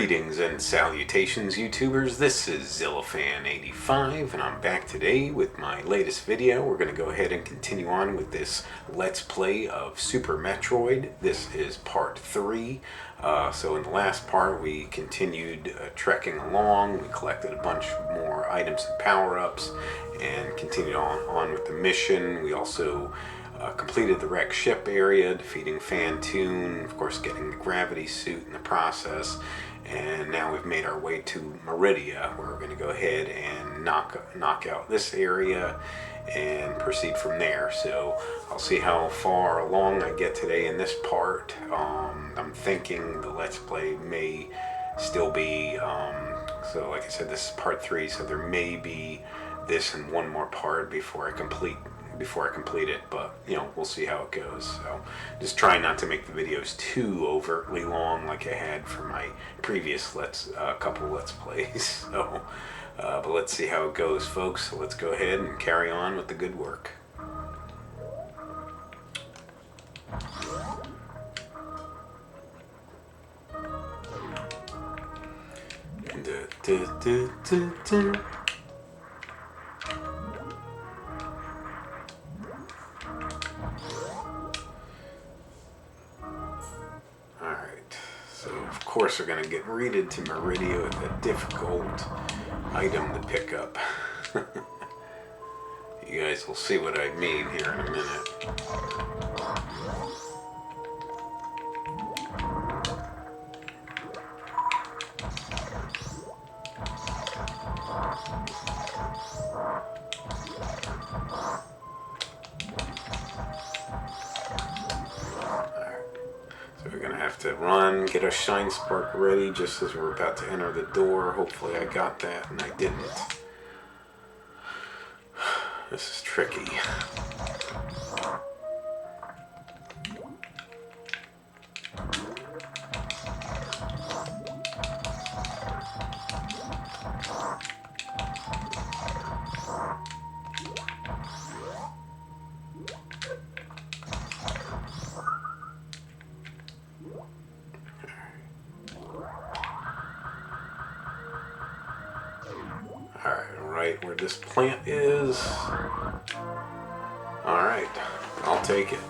Greetings and salutations, YouTubers. This is Zillafan85, and I'm back today with my latest video. We're going to go ahead and continue on with this Let's Play of Super Metroid. This is part 3. So in the last part, we continued trekking along. We collected a bunch more items and power-ups, and continued on with the mission. We also completed the wrecked ship area, defeating Fantoon, of course getting the gravity suit in the process, and now we've made our way to Meridia, where we're going to go ahead and knock out this area and proceed from there. So I'll see how far along I get today in this part. I'm thinking the Let's Play may still be, so like I said, this is part 3, so there may be this and one more part before I complete it, but you know, we'll see how it goes. So just try not to make the videos too overtly long like I had for my previous couple Let's Plays. So but let's see how it goes, folks. So let's go ahead and carry on with the good work. Of course, we're going to get greeted to Meridia with a difficult item to pick up. You guys will see what I mean here in a minute. To run, get our shine spark ready just as we're about to enter the door. Hopefully I got that, and I didn't. This is tricky. Right where this plant is. Alright, I'll take it.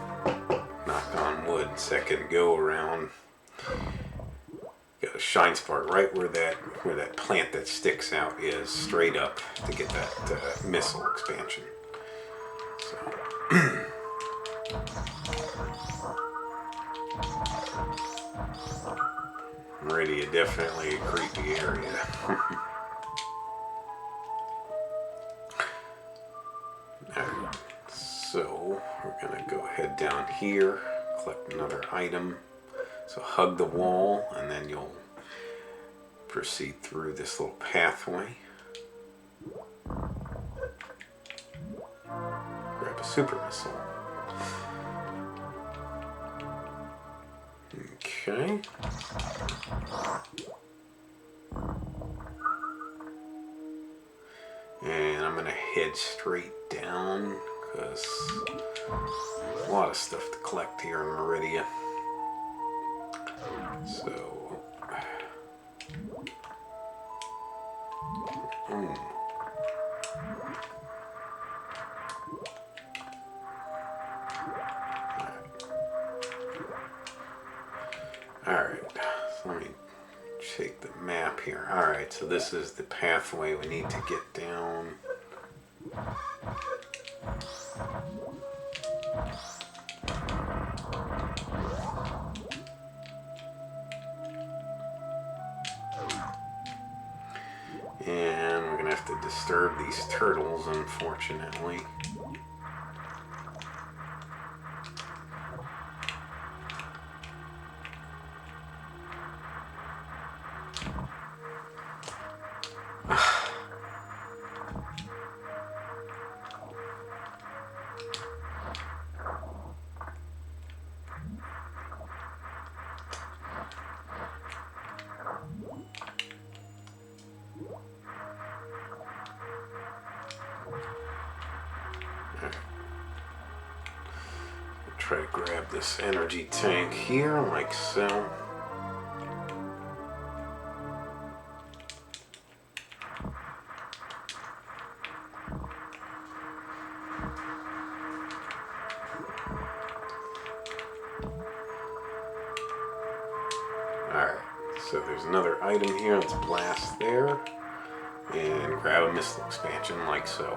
Knock on wood, second go around. Got a shine spark right where that plant that sticks out is, straight up to get that missile expansion. So Meridia, definitely a creepy area. So we're going to go ahead down here, collect another item. So hug the wall, and then you'll proceed through this little pathway. Grab a super missile. Okay. And I'm going to head straight down, because there's a lot of stuff to collect here in Meridia. So, Alright, so let me check the map here. Alright, so this is the pathway we need to get down. And we're going to have to disturb these turtles, unfortunately. Try to grab this energy tank here, like so. So there's another item here. Let's blast there. And grab a missile expansion like so.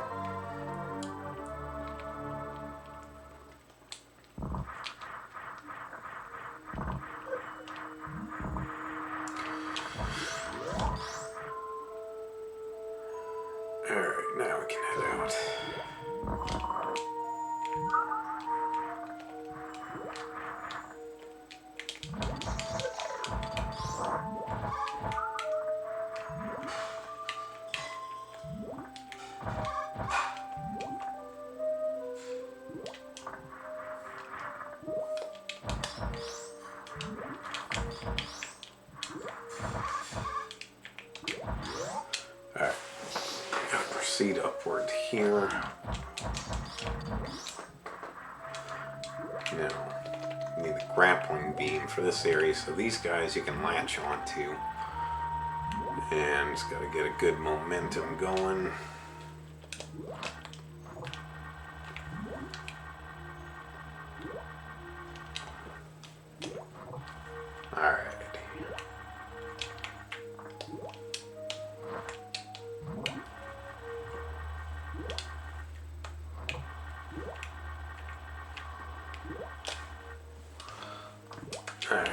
Alright, now we can head out. Alright, gotta proceed upward here. Now, you need the grappling beam for this area, so these guys you can latch onto. And just gotta get a good momentum going. Alright. Alright.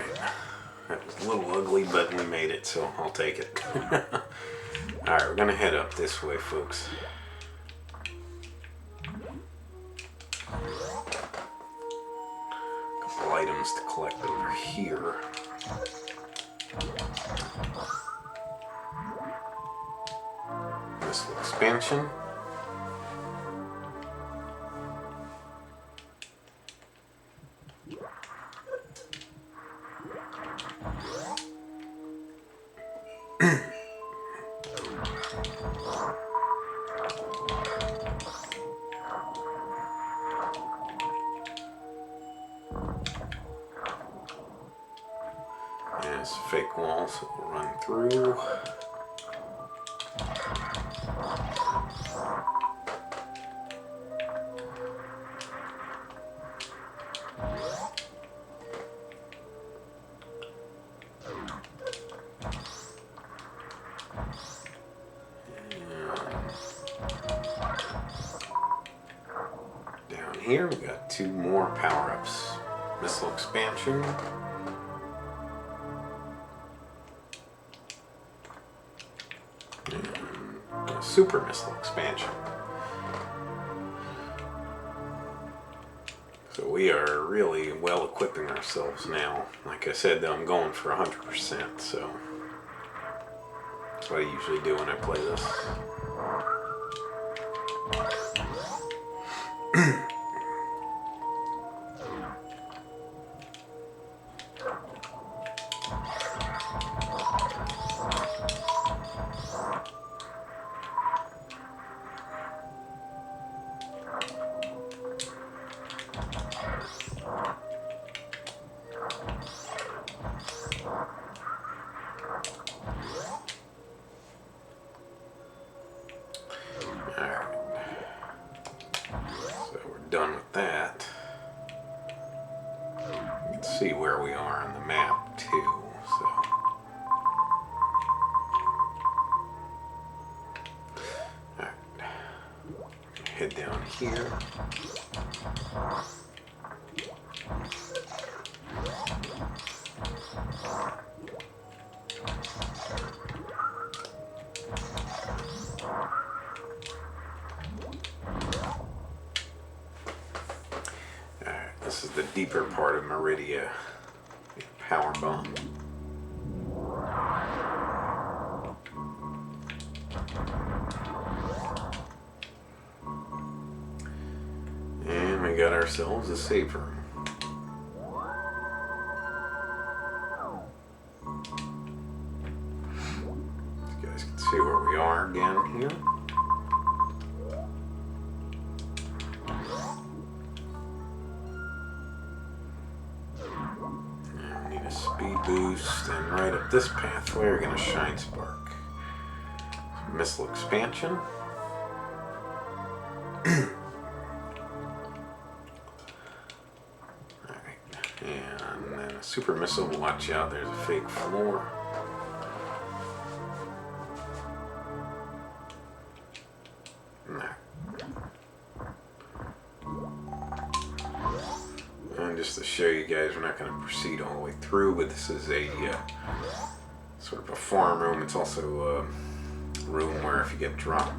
That was a little ugly, but we made it, so I'll take it. Alright, we're gonna head up this way, folks. Couple items to collect over here. Missile expansion. And it's a fake wall, so we'll run through. Down here we got 2 more power-ups. Missile expansion. And a super missile expansion. So we are really well equipping ourselves now. Like I said, though, I'm going for 100%, so that's what I usually do when I play this. Alright. So we're done with that. You can see where we are on the map too. So alright. Head down here. This is the deeper part of Meridia. Power bomb. And we got ourselves a save room. You guys can see where we are again here. Speed boost, and right up this pathway we're going to Shine Spark. Missile expansion. Alright, and then a super missile, watch out, there's a fake floor. And just to show you guys, we're not going to proceed all the way through, but this is a sort of a farm room. It's also a room where if you get dropped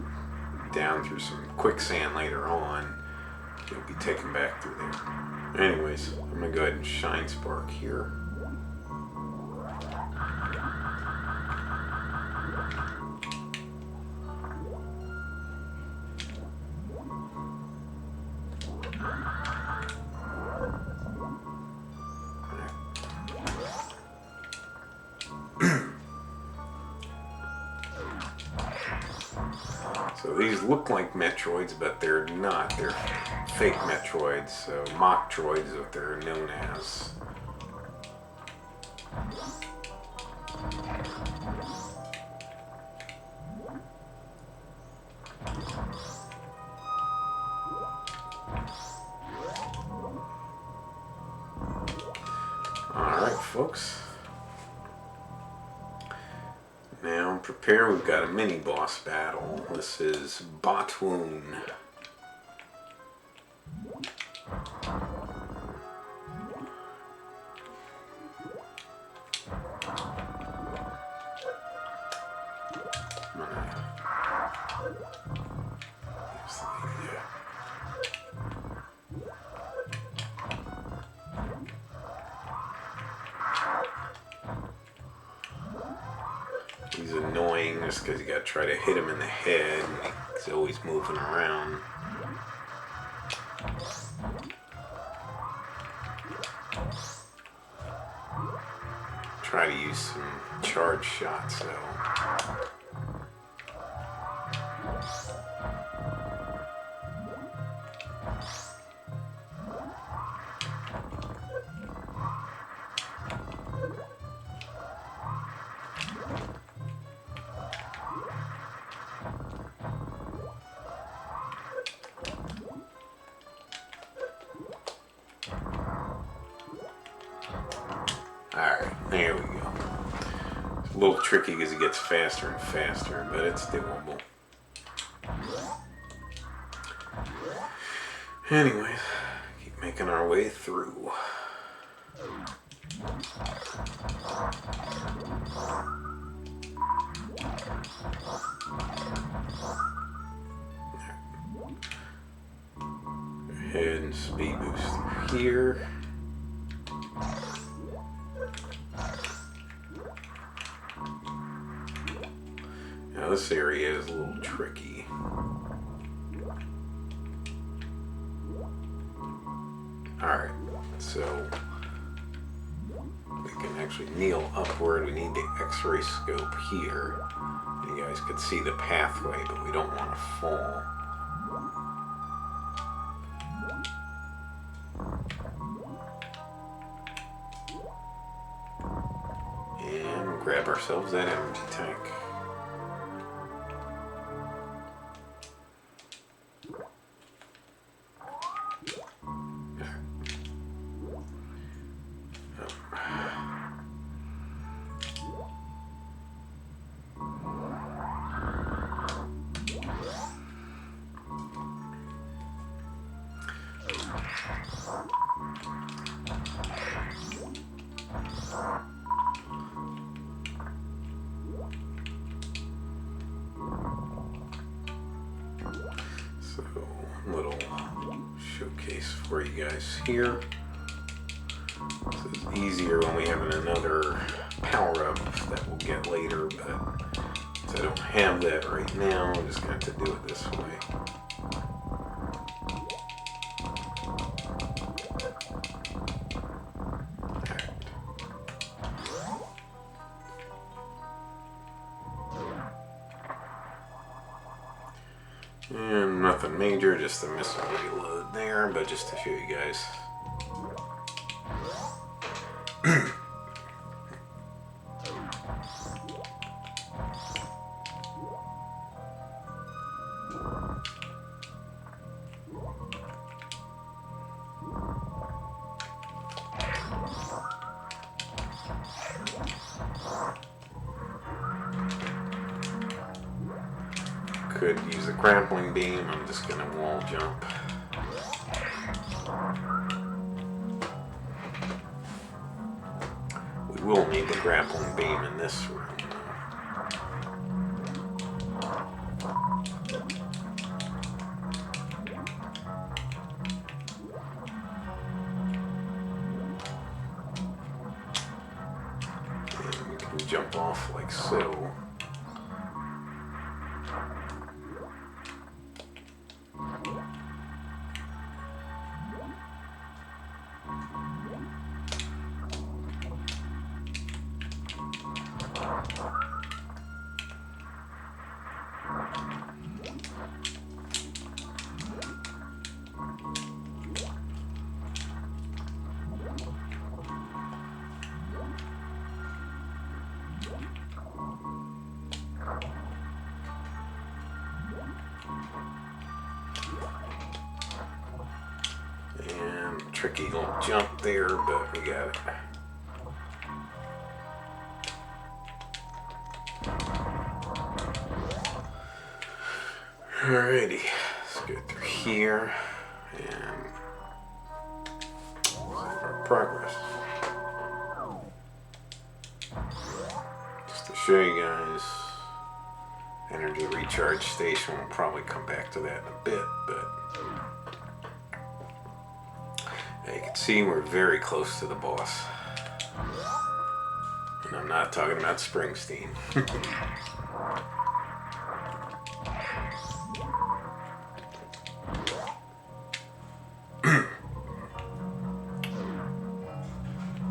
down through some quicksand later on, you'll be taken back through there. Anyways, I'm going to go ahead and shine spark here. So these look like Metroids, but they're not. They're fake Metroids. So Mocktroids is what they're known as. Alright, folks. Now prepare, we've got a mini boss battle. This is Botwoon. He's annoying just because you gotta try to hit him in the head. He's always moving around. Try to use some charge shots though. Alright, there we go. It's a little tricky because it gets faster and faster, but it's doable. Anyways, keep making our way through. Go ahead and speed boost through here. Now this area is a little tricky. Alright, so we can actually kneel upward. We need the X-ray scope here. You guys could see the pathway, but we don't want to fall. And grab ourselves that energy tank. So, little showcase for you guys here. This is easier when we have another power-up that we'll get later, but since I don't have that right now, I'm just going to have to do it this way. And nothing major, just a missile reload there, but just to show you guys. Could use a grappling beam. I'm just gonna wall jump. will need the grappling beam in this room. And we can jump off like so. And tricky little jump there, but we got it. Alrighty, let's go through here and save our progress. Just to show you guys, energy recharge station, we'll probably come back to that in a bit, but you can see we're very close to the boss. And I'm not talking about Springsteen.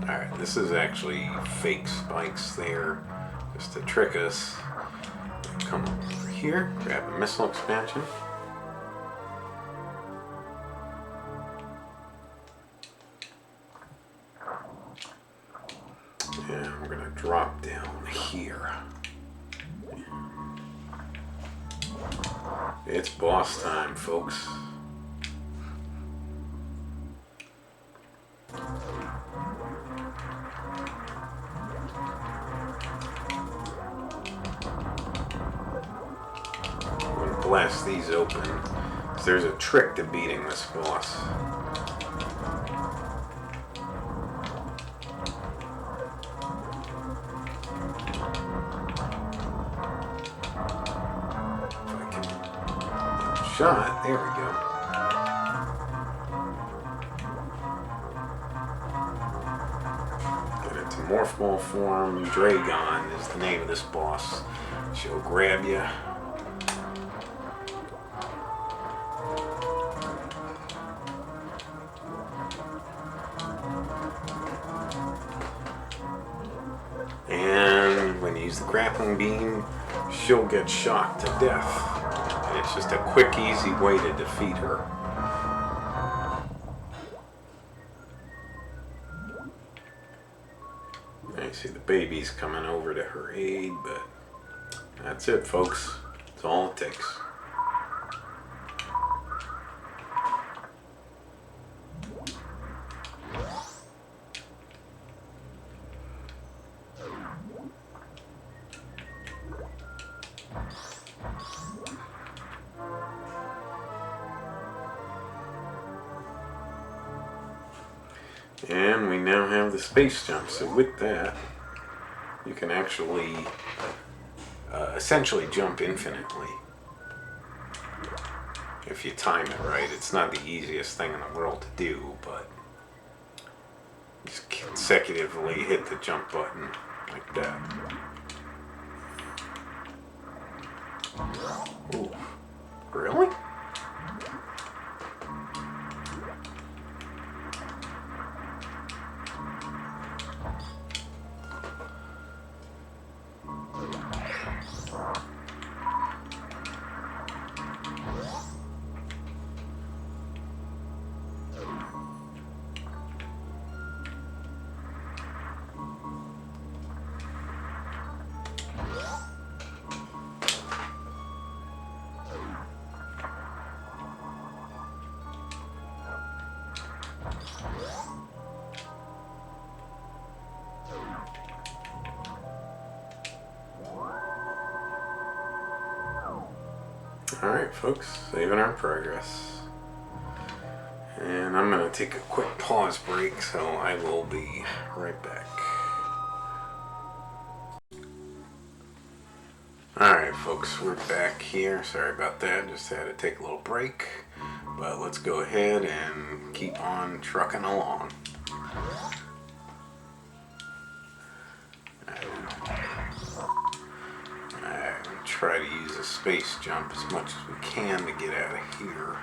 Alright, this is actually fake spikes there, just to trick us. Come over here, grab a missile expansion. And we're going to drop down here. It's boss time, folks. I'm going to blast these open. So there's a trick to beating this boss. Shot. There we go. Get into morph ball form. Dragon is the name of this boss. She'll grab you. And when you use the grappling beam, she'll get shocked to death. It's just a quick, easy way to defeat her. I see the baby's coming over to her aid, but that's it, folks. That's all it takes. And we now have the space jump, so with that, you can actually essentially jump infinitely. If you time it right. It's not the easiest thing in the world to do, but just consecutively hit the jump button like that. Ooh, really? Alright folks, saving our progress. And I'm going to take a quick pause break, so I will be right back. folks, we're back here. Sorry about that, just had to take a little break. But let's go ahead and keep on trucking along. Alright, we try to use a space jump as much as we can to get out of here.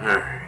Alright.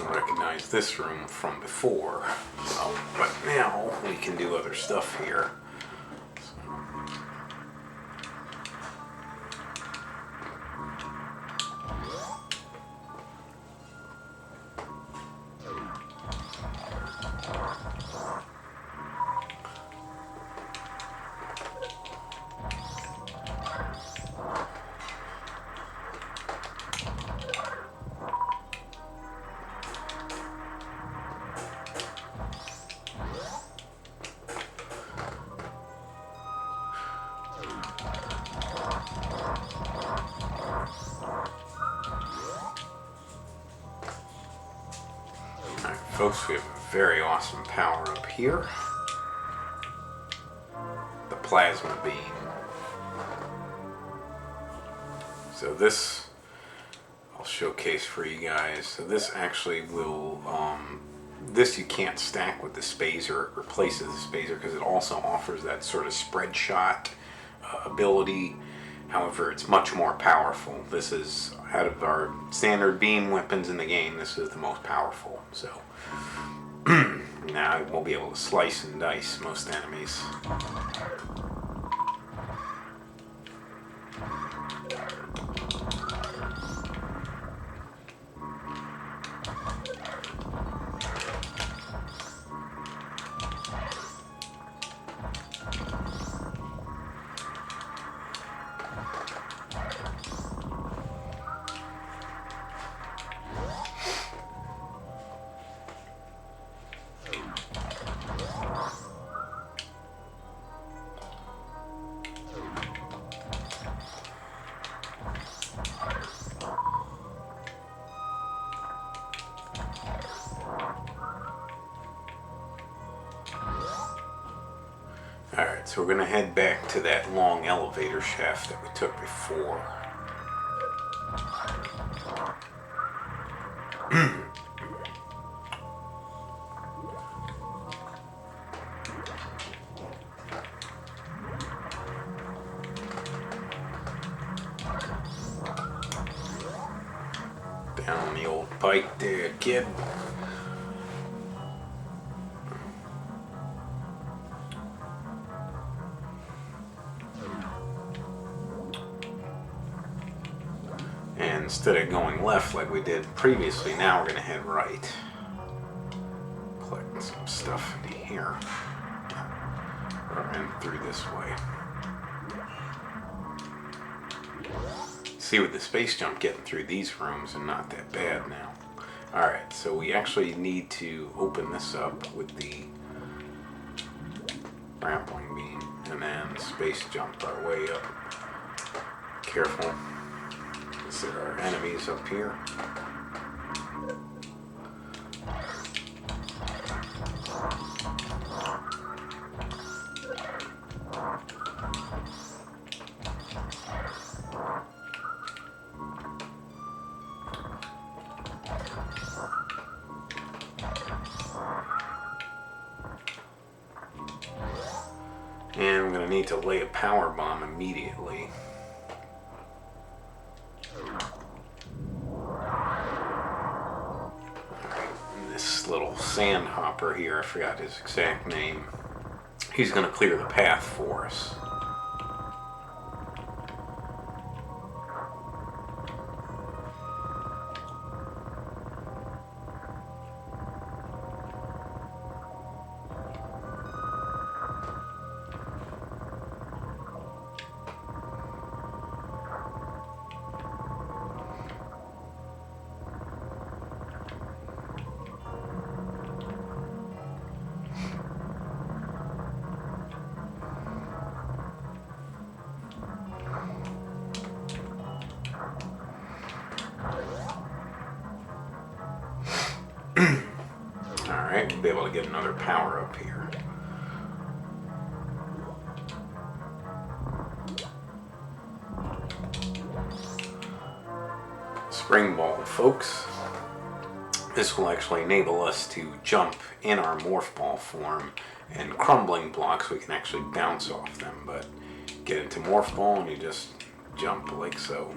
Recognize this room from before, so, but now we can do other stuff here. Folks, we have a very awesome power up here. The plasma beam. So this, I'll showcase for you guys. So this actually will, this you can't stack with the spacer. It replaces the spacer because it also offers that sort of spread shot ability. However, it's much more powerful. This is, out of our standard beam weapons in the game, this is the most powerful. So now I won't be able to slice and dice most enemies. Alright, so we're going to head back to that long elevator shaft that we took before. Down the old pike there, kid. And instead of going left like we did previously, now we're going to head right. Collect some stuff in here. And through this way. See, with the space jump, getting through these rooms and not that bad now. Alright, so we actually need to open this up with the grappling beam and then space jump our way up. Careful, because there are enemies up here. And I'm going to need to lay a power bomb immediately. Alright, this little sand hopper here, I forgot his exact name. He's going to clear the path for us. Alright, we'll be able to get another power up here. Spring ball, folks. This will actually enable us to jump in our morph ball form, and crumbling blocks we can actually bounce off them, but get into morph ball and you just jump like so.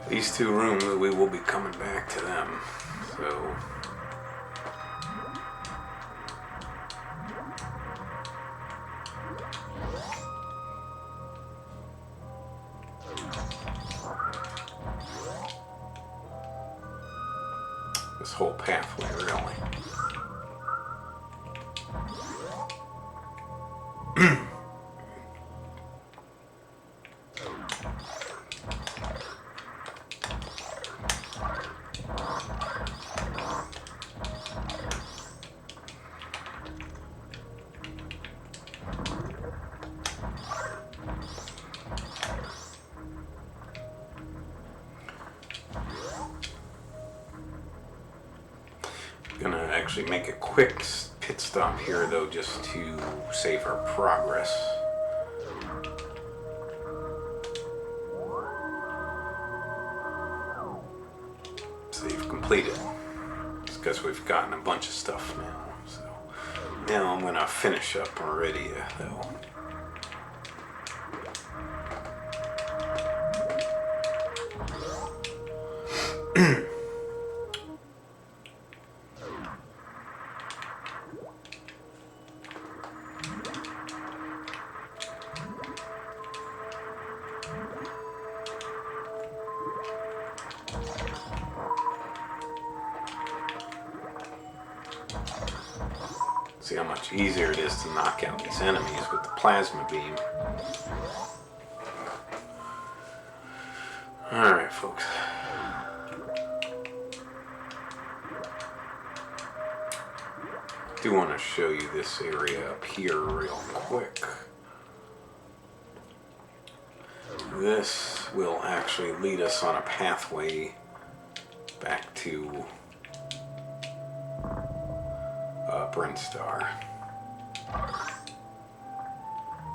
These two rooms, we will be coming back to them, so... this whole pathway, really. Gonna actually make a quick pit stop here though, just to save our progress. Save completed. It's because we've gotten a bunch of stuff now. So now I'm gonna finish up already though. See how much easier it is to knock out these enemies with the plasma beam. Alright, folks. I do want to show you this area up here real quick. This will actually lead us on a pathway back to Uprin Star.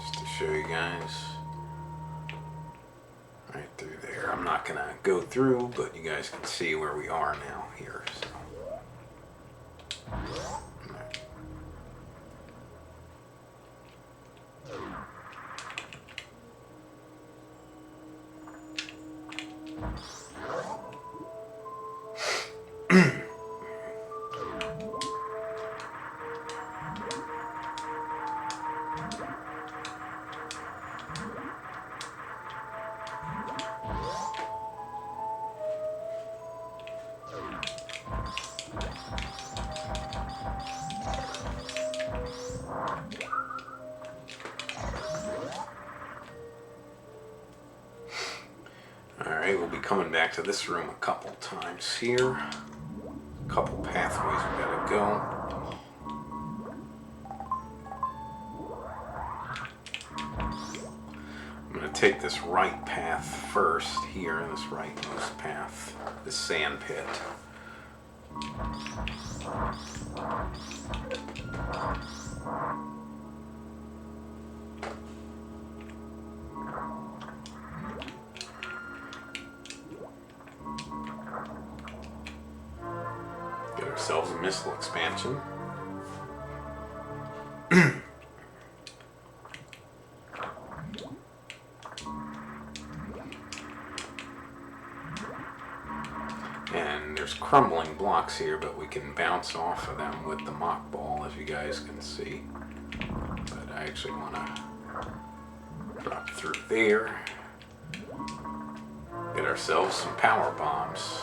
Just to show you guys. Right through there. I'm not going to go through, but you guys can see where we are now here. So. Alright, we'll be coming back to this room a couple times here. A couple pathways we gotta go. I'm gonna take this right path first here, this rightmost path, this sand pit. Get ourselves a missile expansion. And there's crumbling blocks here, but we can bounce off of them with the mock ball, as you guys can see. But I actually want to drop through there. Get ourselves some power bombs.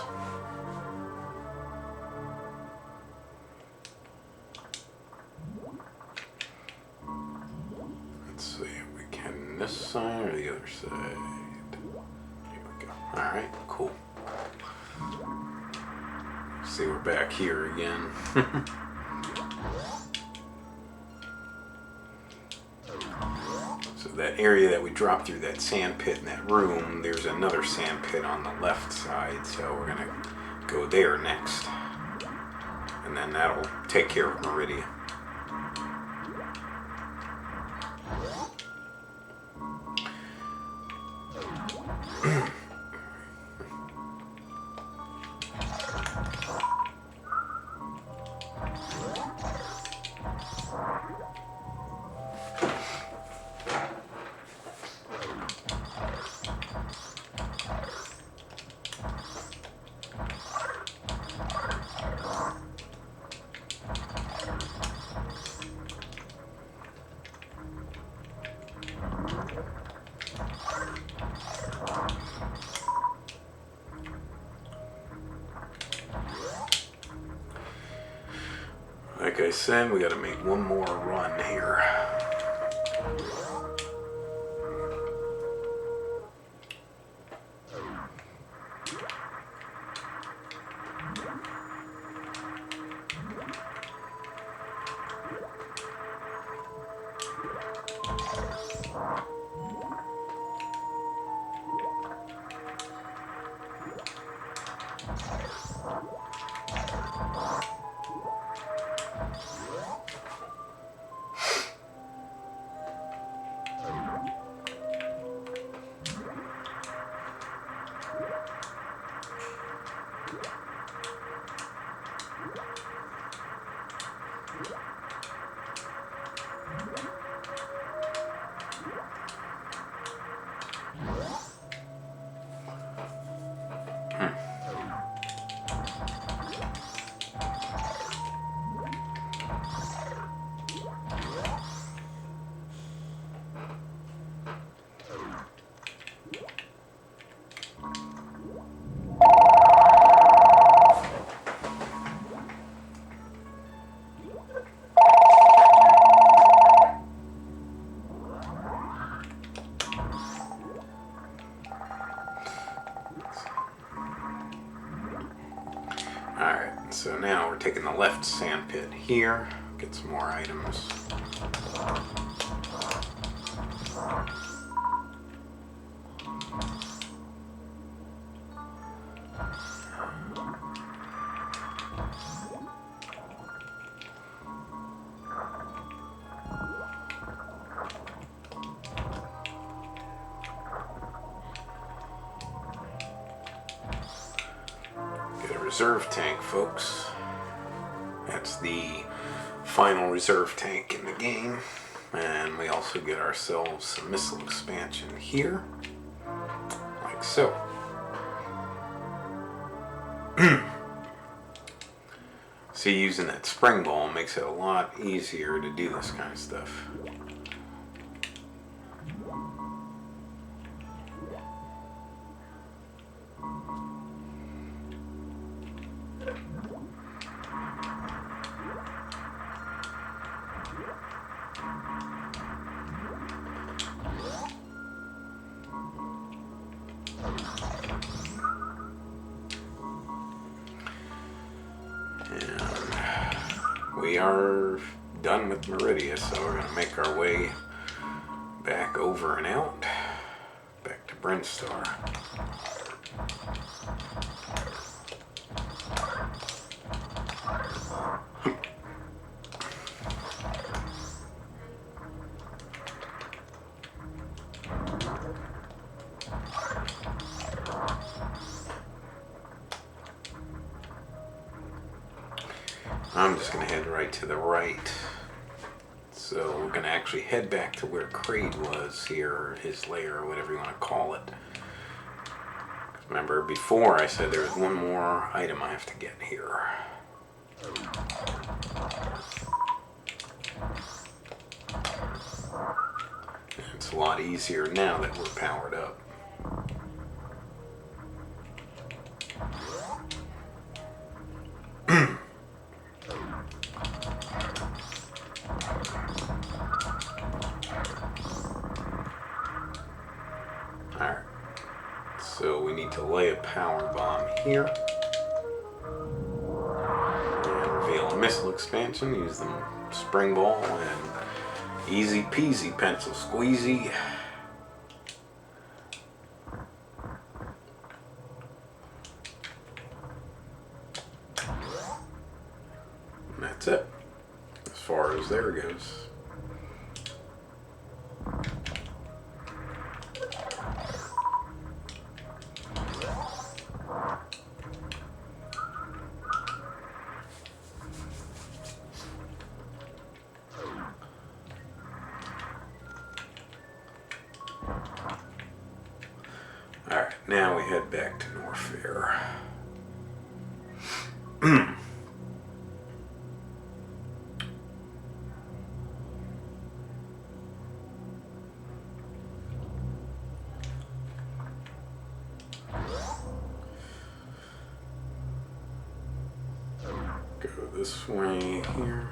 Let's see if we can this side or the other side. Here we go. Alright, cool. See, we're back here again. So that area that we dropped through, that sand pit in that room, there's another sand pit on the left side, so we're gonna go there next. And then that'll take care of Meridia. Like I said, we gotta make one more run here. Alright, so now we're taking the left sand pit here, get some more items. reserve tank, folks. That's the final reserve tank in the game. And we also get ourselves some missile expansion here, like so. See, using that spring ball makes it a lot easier to do this kind of stuff. We are done with Meridia, so we're going to make our way back over and out, back to Brinstar. I'm just going to head right to the right. So we're going to actually head back to where Kraid was here, his lair, or whatever you want to call it. Remember, before I said there was one more item I have to get here. And it's a lot easier now that we're powered up. Alright, so we need to lay a power bomb here. And reveal a missile expansion, use the spring ball, and easy peasy pencil squeezy. And that's it, as far as there goes. Alright, now we head back to Norfair. Go this way here.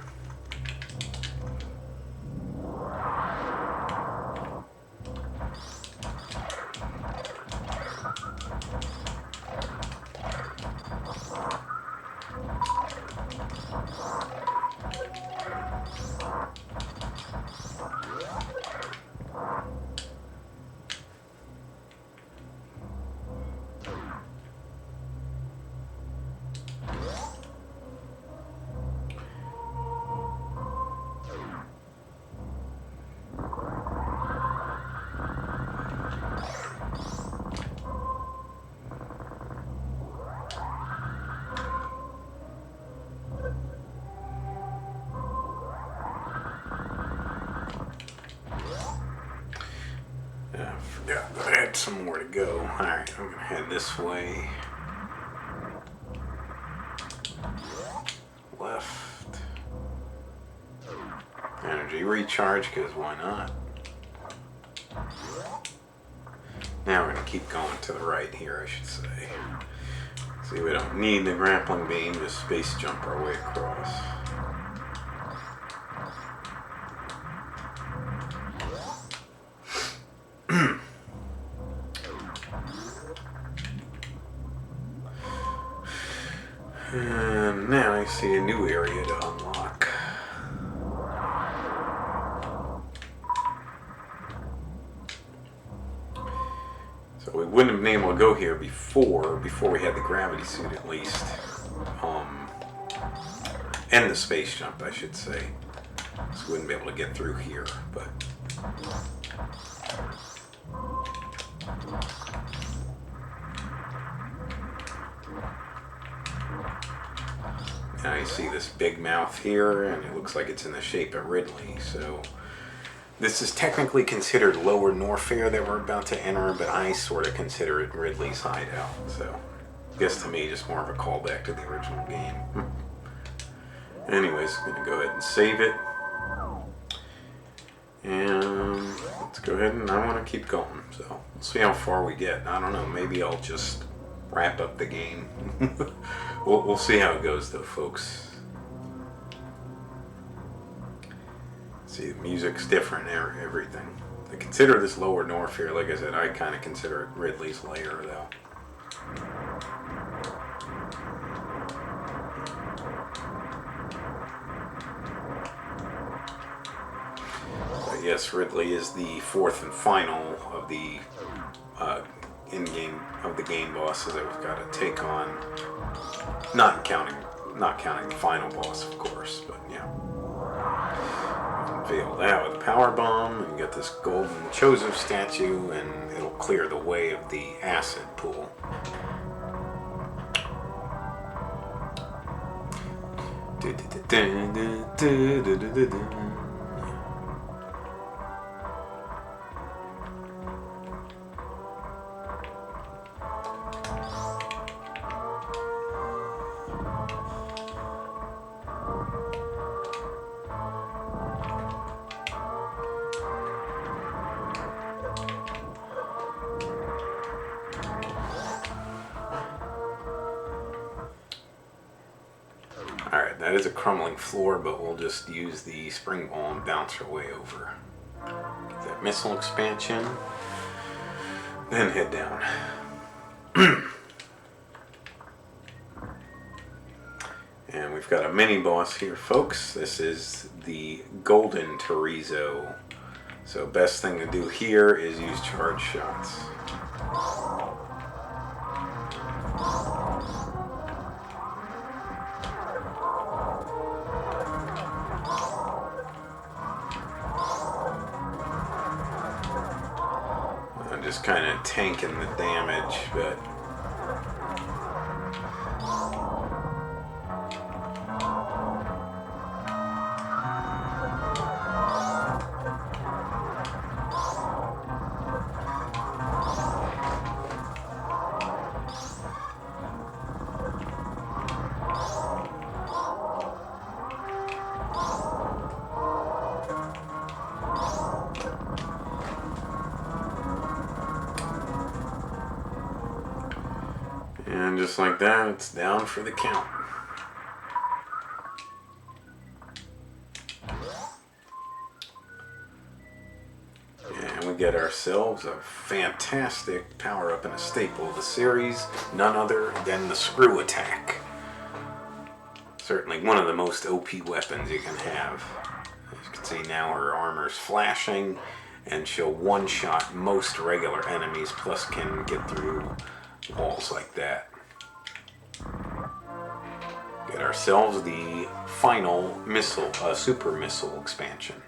I forgot that I had some more to go. Alright, I'm going to head this way. Left. Energy recharge, because why not? Now we're going to keep going to the right here, I should say. See, we don't need the grappling beam, just space jump our way across. And now I see a new area to unlock. So we wouldn't have been able to go here before we had the gravity suit at least. And the space jump, I should say. So we wouldn't be able to get through here, but... And I see this big mouth here, and it looks like it's in the shape of Ridley. So this is technically considered Lower Norfair that we're about to enter, but I sort of consider it Ridley's hideout. So I guess to me, just more of a callback to the original game. Anyways, I'm going to go ahead and save it. And let's go ahead, and I want to keep going. So we'll see how far we get. I don't know, maybe I'll just wrap up the game. We'll see how it goes though, folks. See, the music's different, everything. I consider this Lower Norfair, like I said, I kind of consider it Ridley's lair though. But yes, Ridley is the fourth and final of the in-game of the game bosses that we've got to take on. Not counting the final boss, of course, but yeah. Unveil that with a power bomb, and you get this golden Chozo statue, and it'll clear the way of the acid pool. Alright, that is a crumbling floor, but we'll just use the spring ball and bounce our way over. Get that missile expansion, then head down. And we've got a mini boss here, folks. This is the Golden Chorizo. So best thing to do here is use charge shots. I'm just kind of tanking the damage, but and just like that, it's down for the count. And we get ourselves a fantastic power-up and a staple of the series, none other than the Screw Attack. Certainly one of the most OP weapons you can have. As you can see now, her armor's flashing, and she'll one-shot most regular enemies, plus can get through walls like that. Get ourselves the final missile, super missile expansion.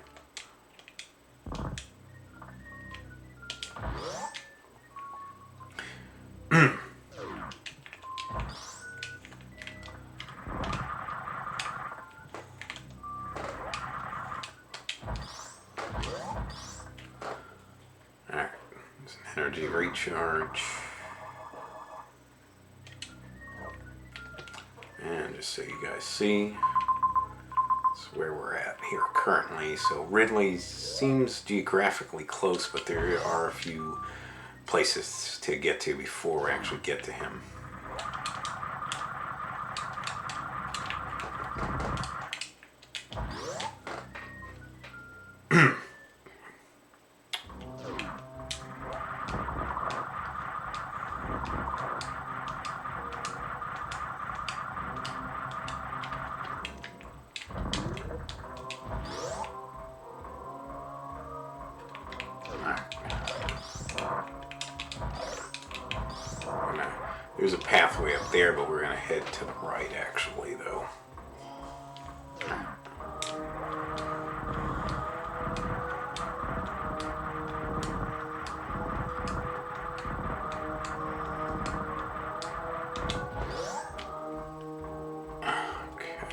Alright, there's an energy recharge. And just so you guys see, that's where we're at here currently. So Ridley seems geographically close, but there are a few places to get to before we actually get to him. There's a pathway up there, but we're going to head to the right, actually, though. Okay.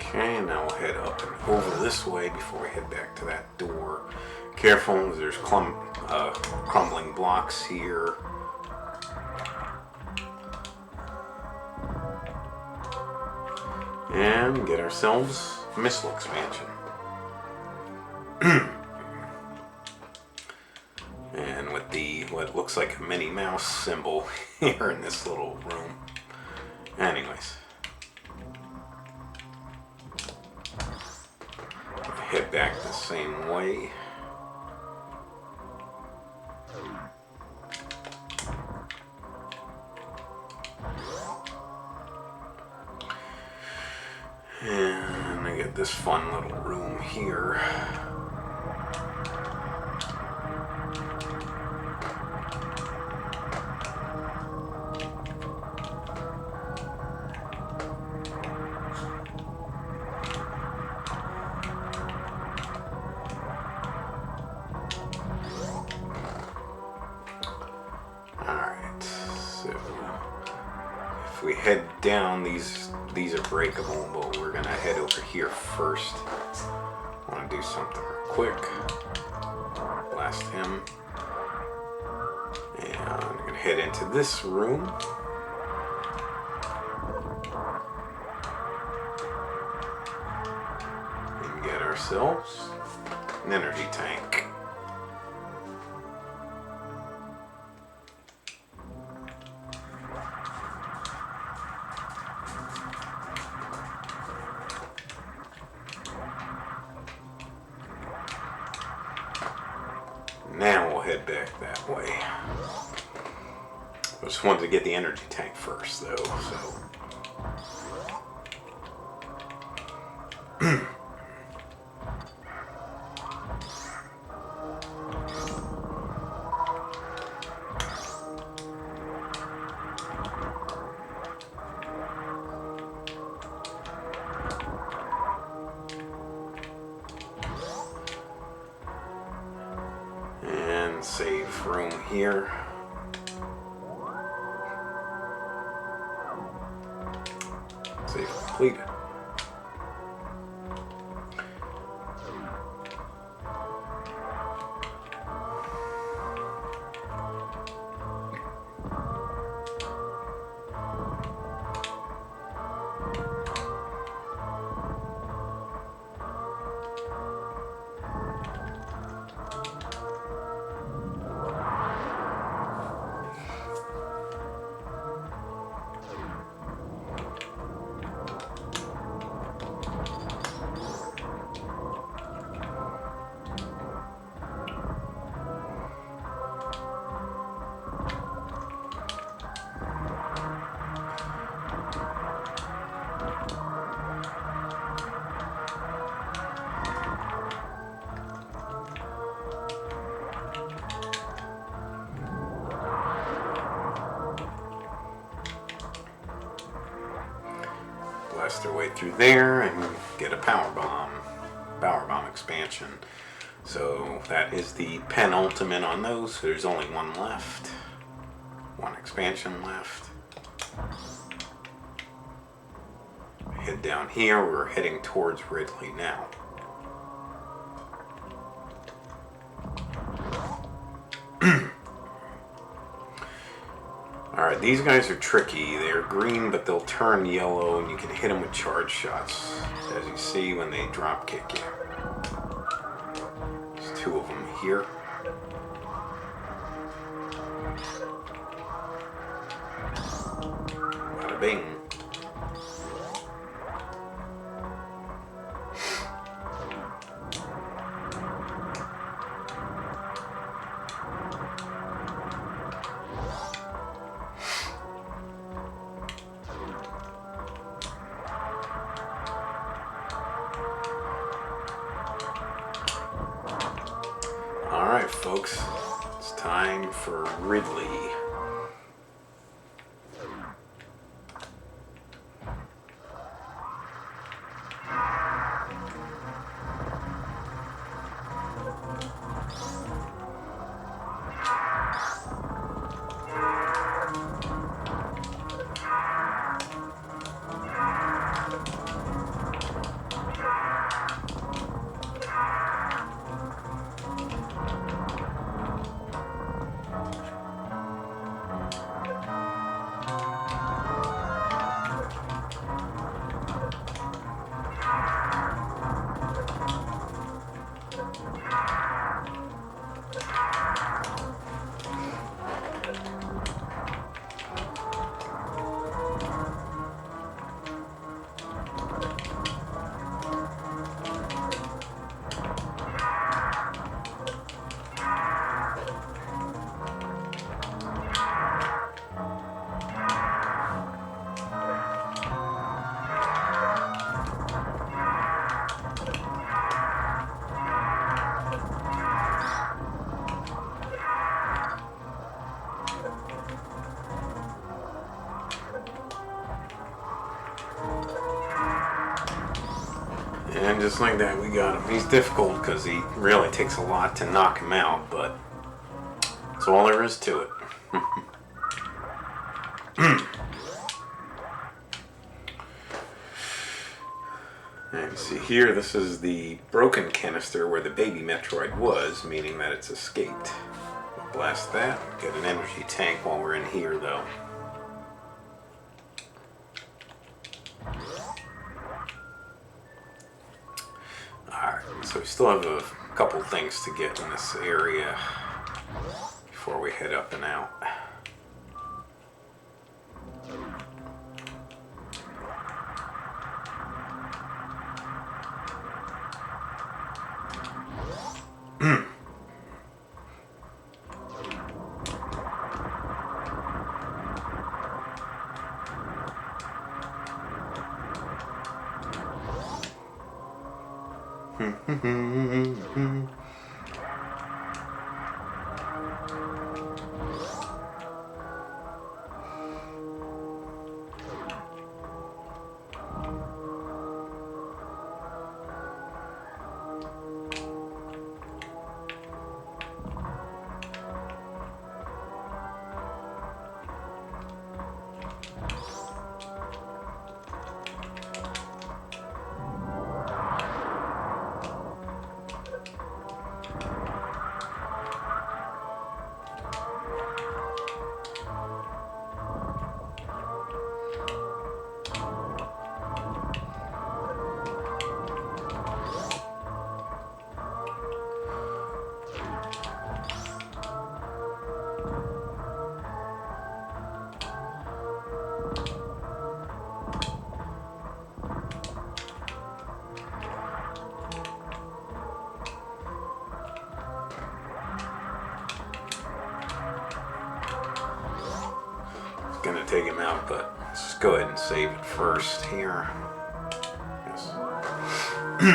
Okay, now we'll head up and over this way before we head back to that door. Careful, there's crumbling blocks here. And get ourselves a missile expansion. And with the what looks like a Minnie Mouse symbol here in this little room. Anyways. Head back the same way. And I get this fun little room here. Alright, so if we head down, these are breakable, but we're gonna head over here first. I want to do something real quick. Blast him. And I'm gonna head into this room. And get ourselves an energy tank. Now we'll head back that way. I just wanted to get the energy tank first, though, so. And save room here. Save completed. Blast their way through there and get a power bomb expansion. So that is the penultimate on those. So there's only one left, one expansion left. Head down here. We're heading towards Ridley now. Alright, these guys are tricky. They're green, but they'll turn yellow, and you can hit them with charge shots, as you see when they drop kick you. There's two of them here. Bada bing. Alright, folks, it's time for Ridley. And just like that, we got him. He's difficult because he really takes a lot to knock him out, but that's all there is to it. And you see here, this is the broken canister where the baby Metroid was, meaning that it's escaped. We'll blast that. Get an energy tank while we're in here, though. So we still have a couple things to get in this area before we head up and out. Gonna take him out, but let's just go ahead and save it first here. Yes. Okay.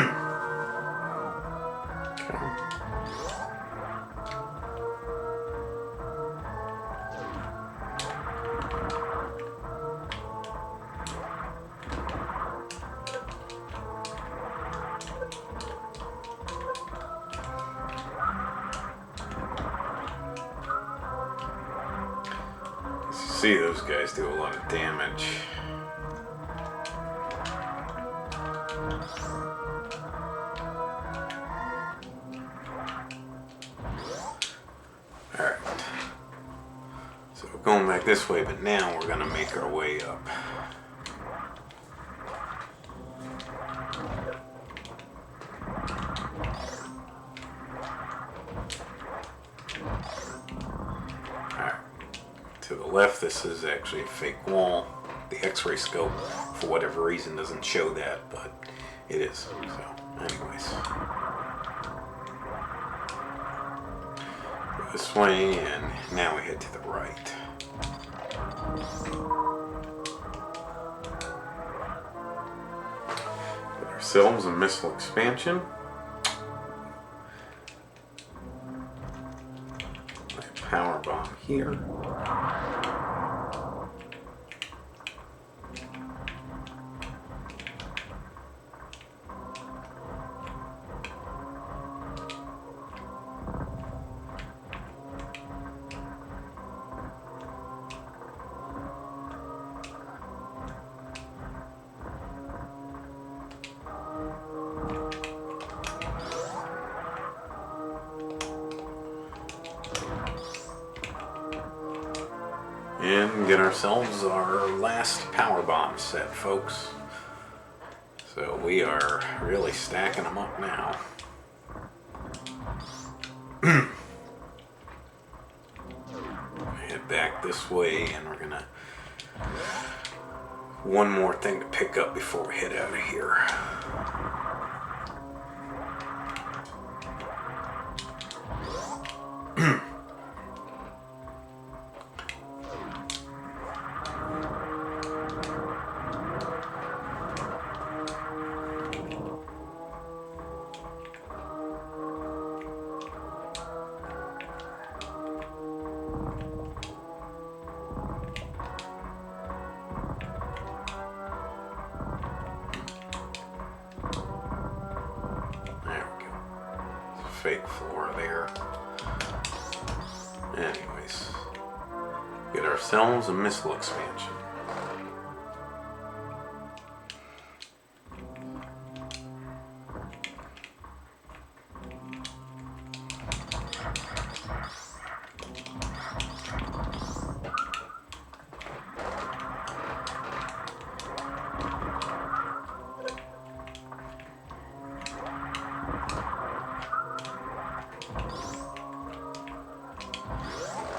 See, those guys do a lot of damage. Alright. So we're going back this way, but now we're gonna make our way up. To the left, this is actually a fake wall. The X-ray scope, for whatever reason, doesn't show that, but it is. So, anyways. Go this way, and now we head to the right. Get ourselves a missile expansion. Power bomb here. And get ourselves our last power bomb set, folks. So we are really stacking them up now. this way, and we're gonna... One more thing to pick up before we head out of here. Fake floor there. Anyways, get ourselves a missile expansion.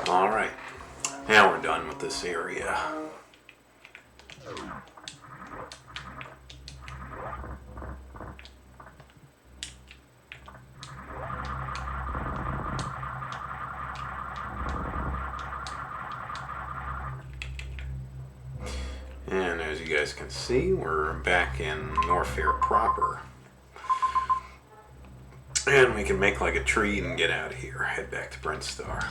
Alright, now we're done with this area. And as you guys can see, we're back in Norfair proper. And we can make like a tree and get out of here. Head back to Brintstar.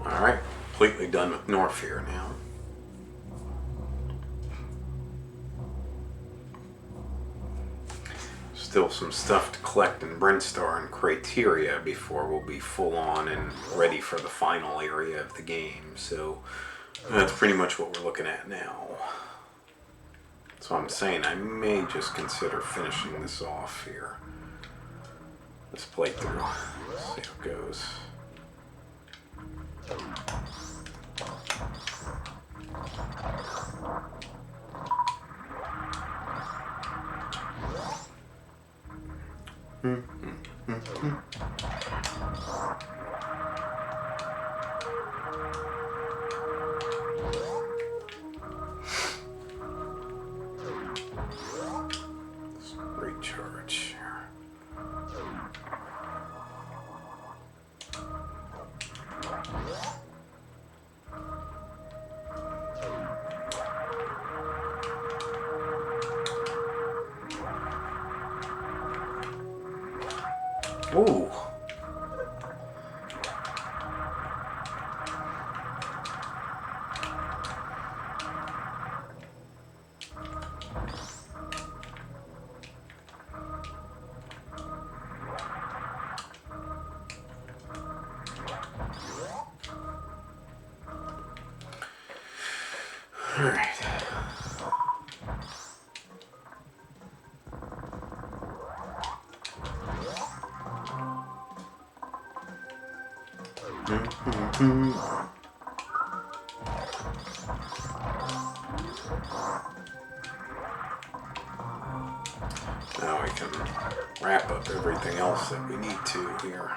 Alright, completely done with Norfair now. Still some stuff to collect in Brintstar and Criteria before we'll be full on and ready for the final area of the game. So that's pretty much what we're looking at now. So I'm saying I may just consider finishing this off here. This playthrough. See how it goes. Recharge here. Ooh. All right. Now we can wrap up everything else that we need to here.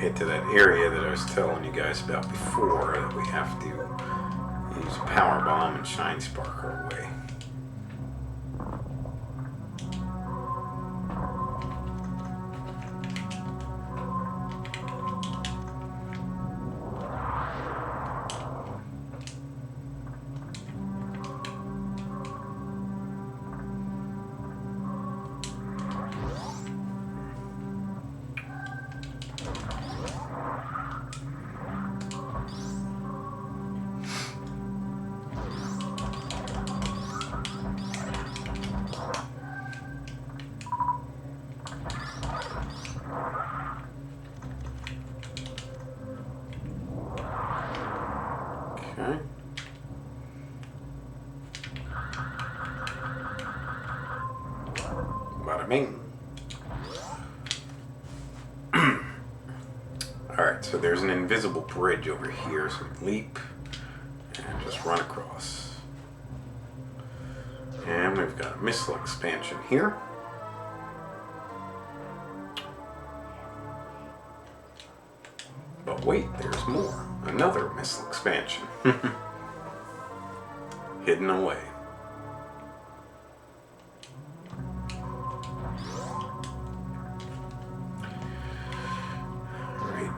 get to that area that I was telling you guys about before, that we have to use Power Bomb and Shine Spark our way. Okay. Bada bing. Alright, so there's an invisible bridge over here, so we leap and just run across. And we've got a missile expansion here. But wait, there's more. Another missile expansion. Hidden away. Right.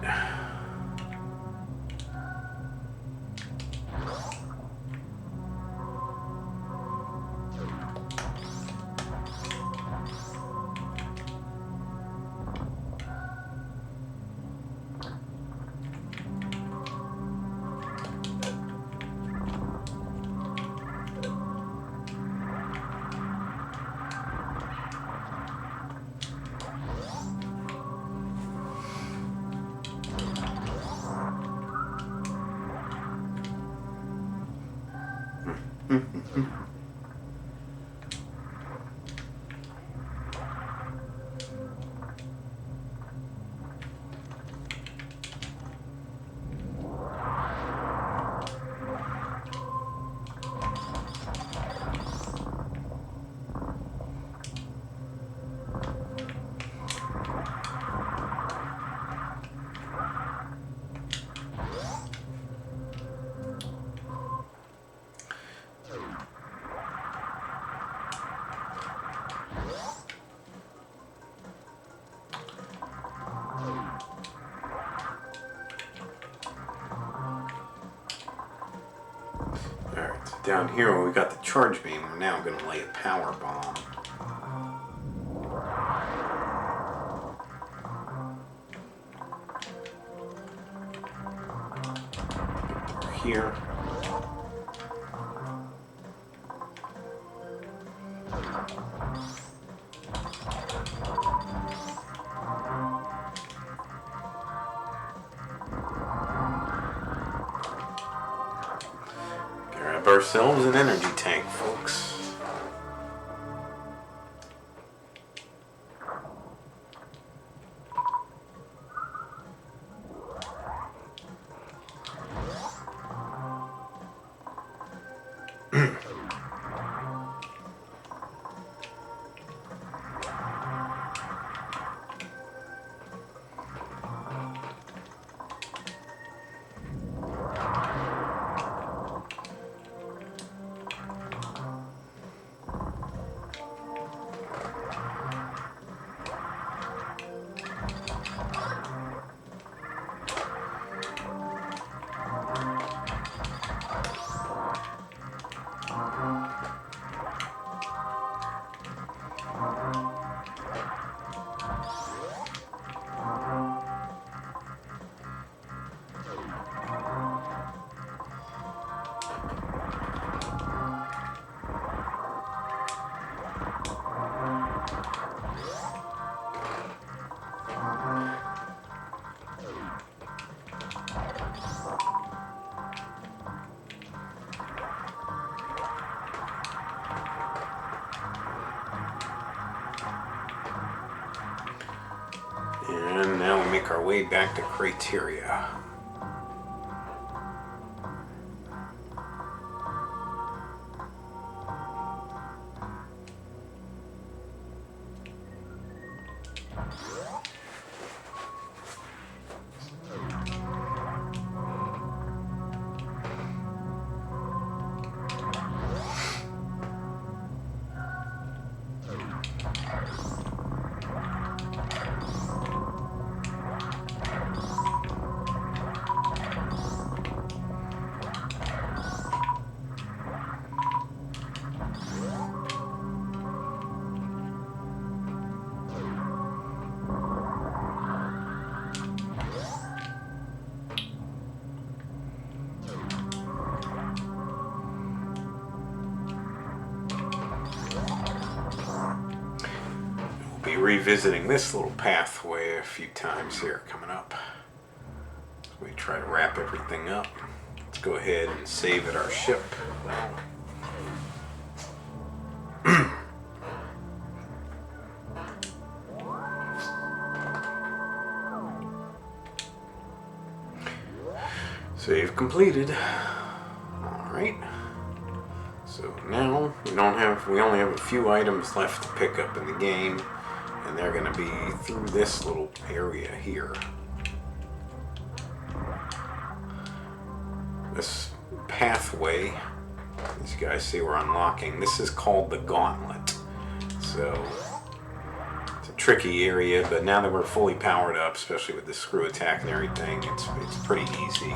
Alright, so down here where we got the charge beam, we're now going to lay a power bomb. Over here. Grab ourselves an energy tank, folks. And now we make our way back to Criteria. revisiting this little pathway a few times here coming up. We try to wrap everything up. Let's go ahead and save at our ship. Save completed. Alright. So now we only have a few items left to pick up in the game, and they're going to be through this little area here. This pathway, as you guys see we're unlocking, this is called the Gauntlet. So it's a tricky area, but now that we're fully powered up, especially with the screw attack and everything, it's pretty easy.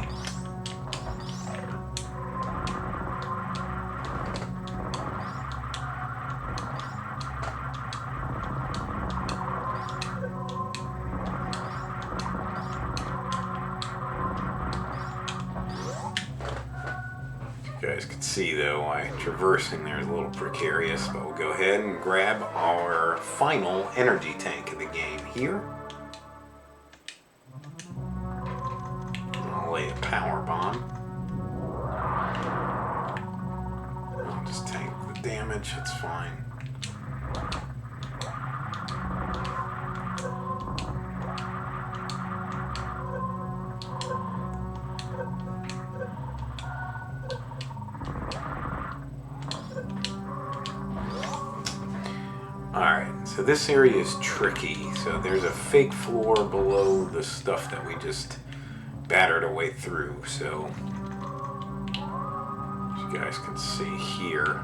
You guys can see though, traversing there is a little precarious, but we'll go ahead and grab our final energy tank of the game here. I'll lay a power bomb. I'll just tank the damage, it's fine. Alright, so this area is tricky. So there's a fake floor below the stuff that we just battered our way through. So, as you guys can see here.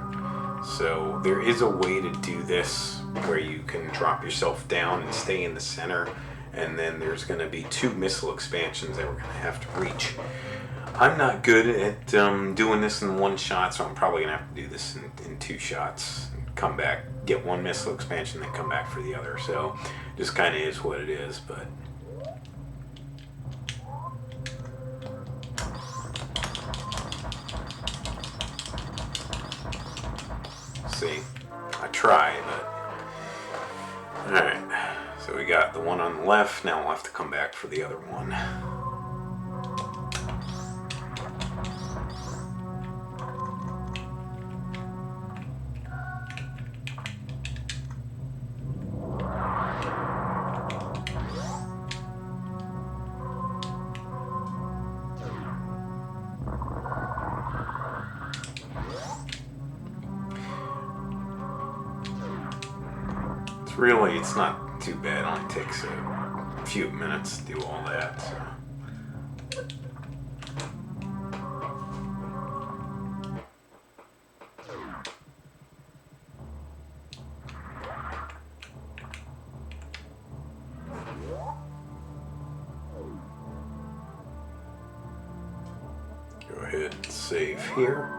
So there is a way to do this where you can drop yourself down and stay in the center. And then there's going to be 2 missile expansions that we're going to have to reach. I'm not good at doing this in one shot, so I'm probably going to have to do this in 2 shots. Come back, get 1 missile expansion, then come back for the other. So just kind of is what it is, but see, I try, but alright. So we got the one on the left, now we'll have to come back for the other one. Really, it's not too bad. It only takes a few minutes to do all that. So. Go ahead and save here.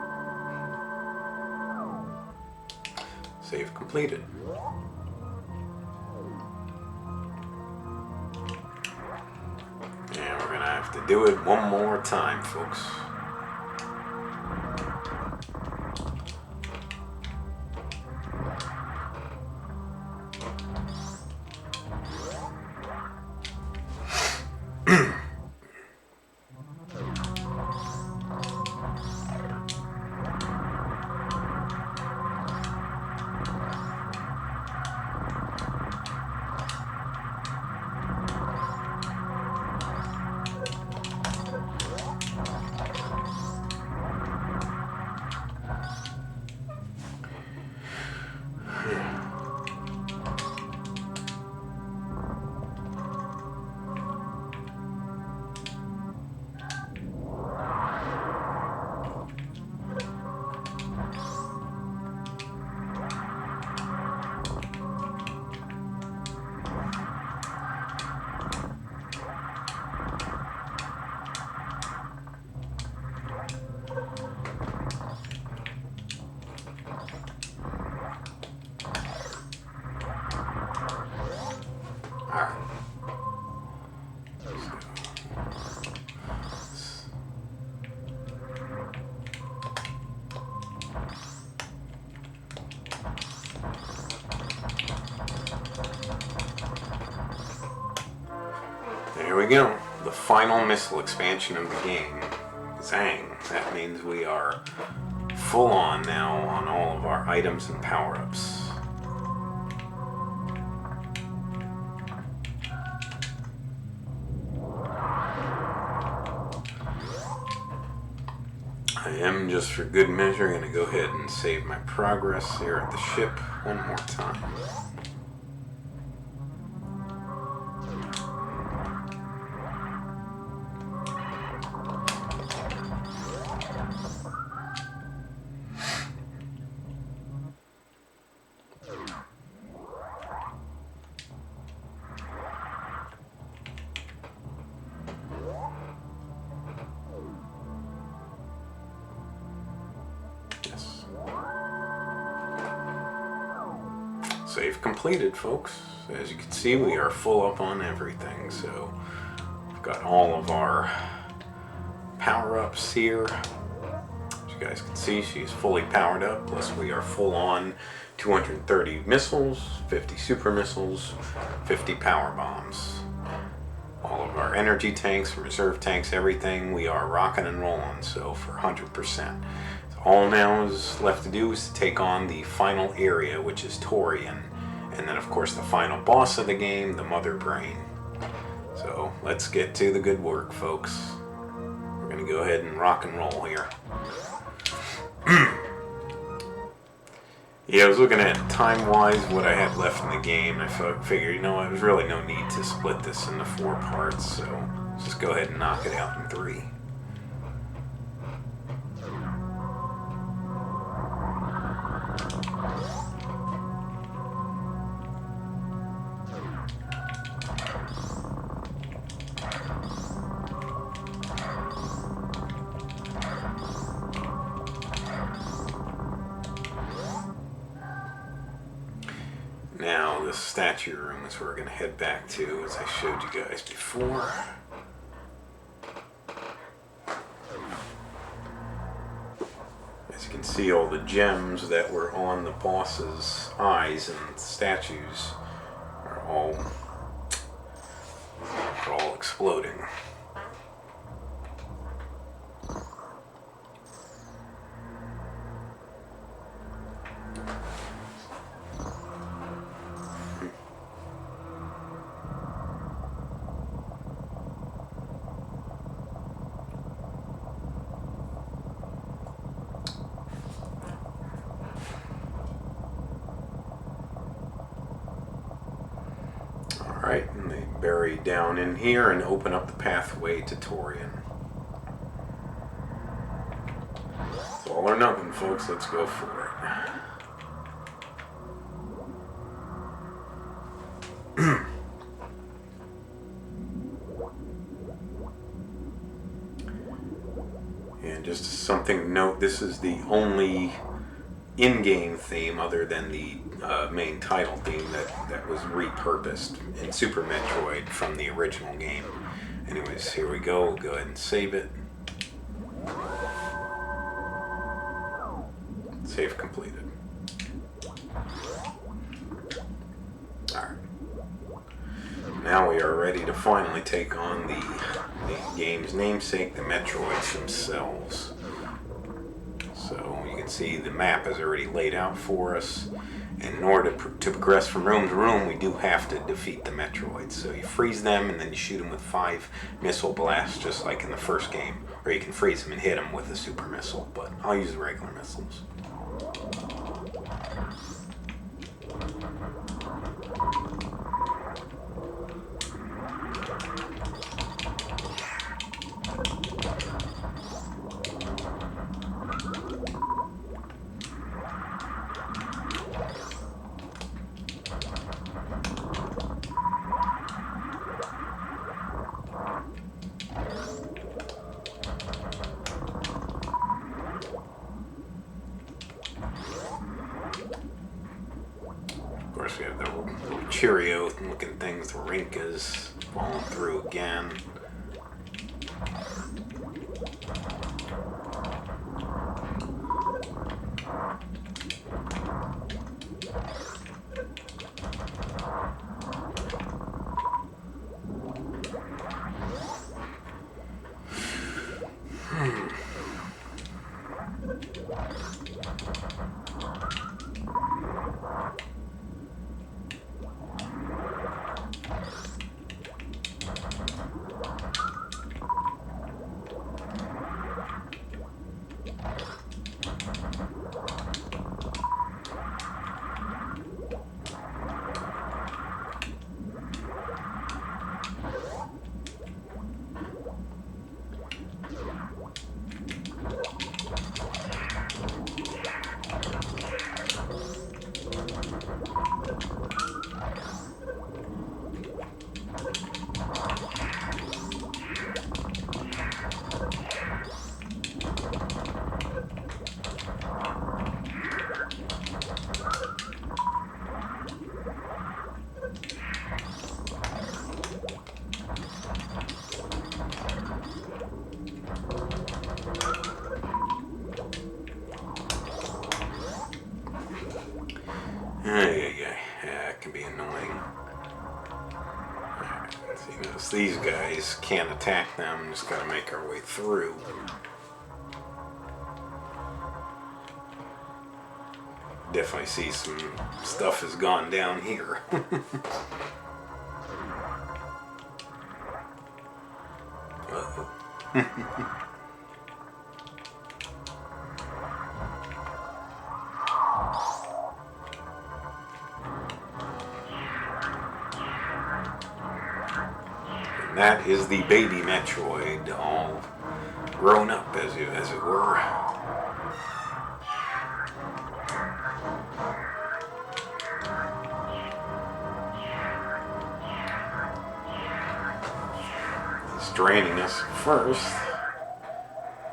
Save completed. And we're gonna have to do it one more time, folks. There we go. The final missile expansion of the game. Zang. That means we are full on now on all of our items and power-ups. I am, just for good measure, going to go ahead and save my progress here at the ship one more time. Save completed, folks. As you can see, we are full up on everything. So we've got all of our power-ups here. As you guys can see, she's fully powered up. Plus we are full on 230 missiles, 50 super missiles, 50 power bombs. All of our energy tanks, reserve tanks, everything, we are rocking and rolling. So for 100%. All now is left to do is to take on the final area, which is Torian, and then of course the final boss of the game, the Mother Brain. So let's get to the good work, folks. We're gonna go ahead and rock and roll here. Yeah, I was looking at time-wise what I had left in the game, and I figured, you know, there's really no need to split this into 4 parts, so let's just go ahead and knock it out in 3. Now, the statue room is where we're going to head back to, as I showed you guys before. As you can see, all the gems that were on the boss's eyes and statues are all exploding. Alright, and they bury down in here and open up the pathway to Torian. It's all or nothing, folks. Let's go for it. And just something to note, this is the only in-game theme other than the main title theme that was repurposed in Super Metroid from the original game. Anyways, here we go. We'll go ahead and save it. Save completed. Alright. Now we are ready to finally take on the game's namesake, the Metroids themselves. So you can see the map is already laid out for us. And in order to progress from room to room, we do have to defeat the Metroids. So you freeze them and then you shoot them with 5 missile blasts, just like in the first game. Or you can freeze them and hit them with a super missile, but I'll use the regular missiles. Of course, we have the little Cheerio looking things, the Rinkas falling through again. Yeah, it can be annoying. So, you know, these guys can't attack them, just gotta make our way through. Definitely see some stuff has gone down here. Uh-oh. That is the baby Metroid, all grown up, as it were. He's draining us first,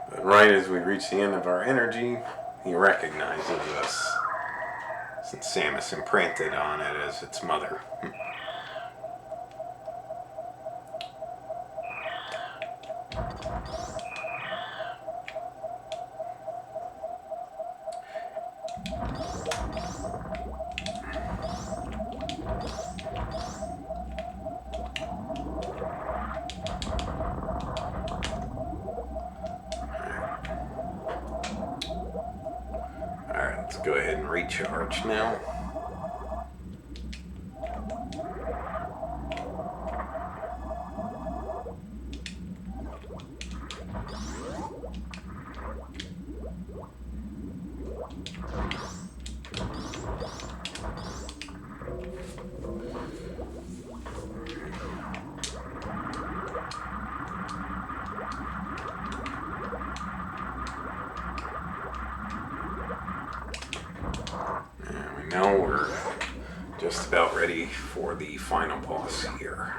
but right as we reach the end of our energy, he recognizes us, since Samus imprinted on it as its mother. Alright, let's go ahead and recharge now. Now we're just about ready for the final boss here.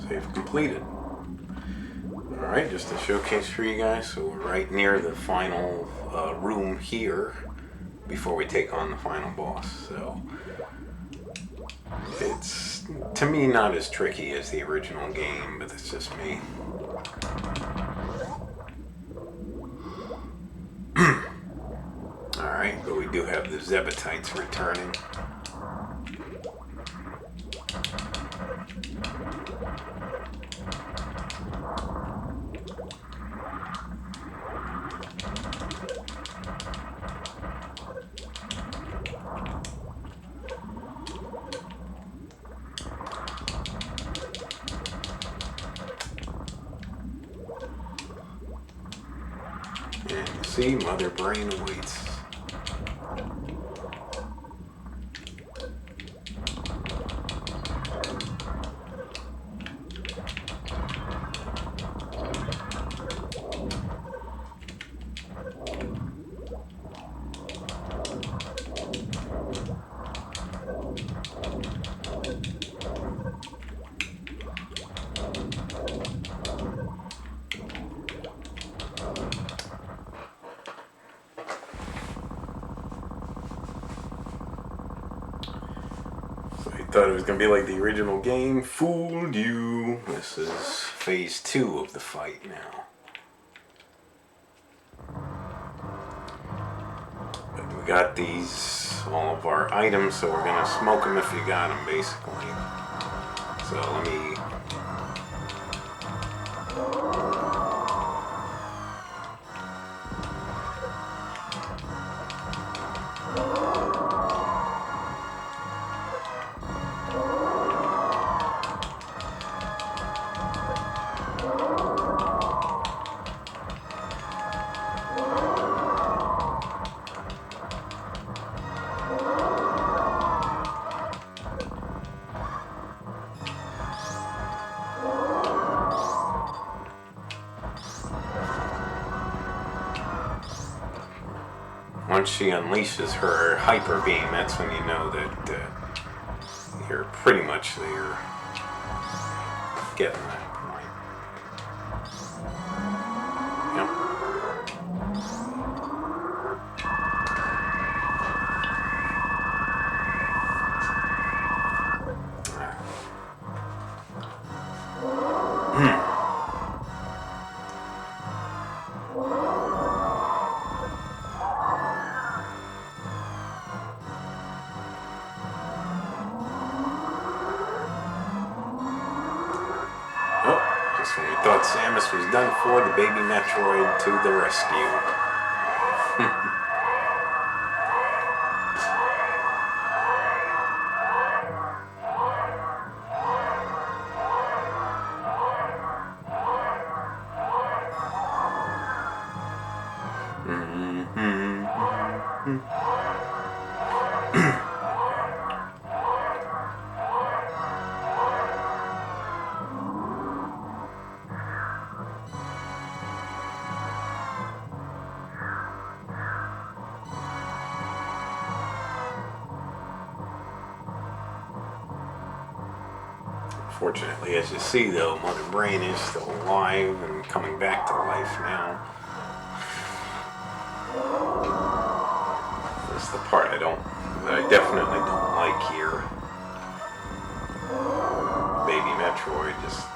Save completed. Alright, just a showcase for you guys. So we're right near the final room here before we take on the final boss. So it's, to me, not as tricky as the original game, but that's just me. Alright, but we do have the Zebatites returning. And you see, Mother Brain awaits. Thought it was going to be like the original game. Fooled you. This is phase 2 of the fight now. But we got these, all of our items, so we're going to smoke them if you got them, basically. So let me... once she unleashes her hyper beam, that's when you know that you're pretty much there, getting that point. Yep. Just when we thought Samus was done for, the baby Metroid to the rescue. Fortunately, as you see though, Mother Brain is still alive and coming back to life now. That's the part I definitely don't like here. Baby Metroid just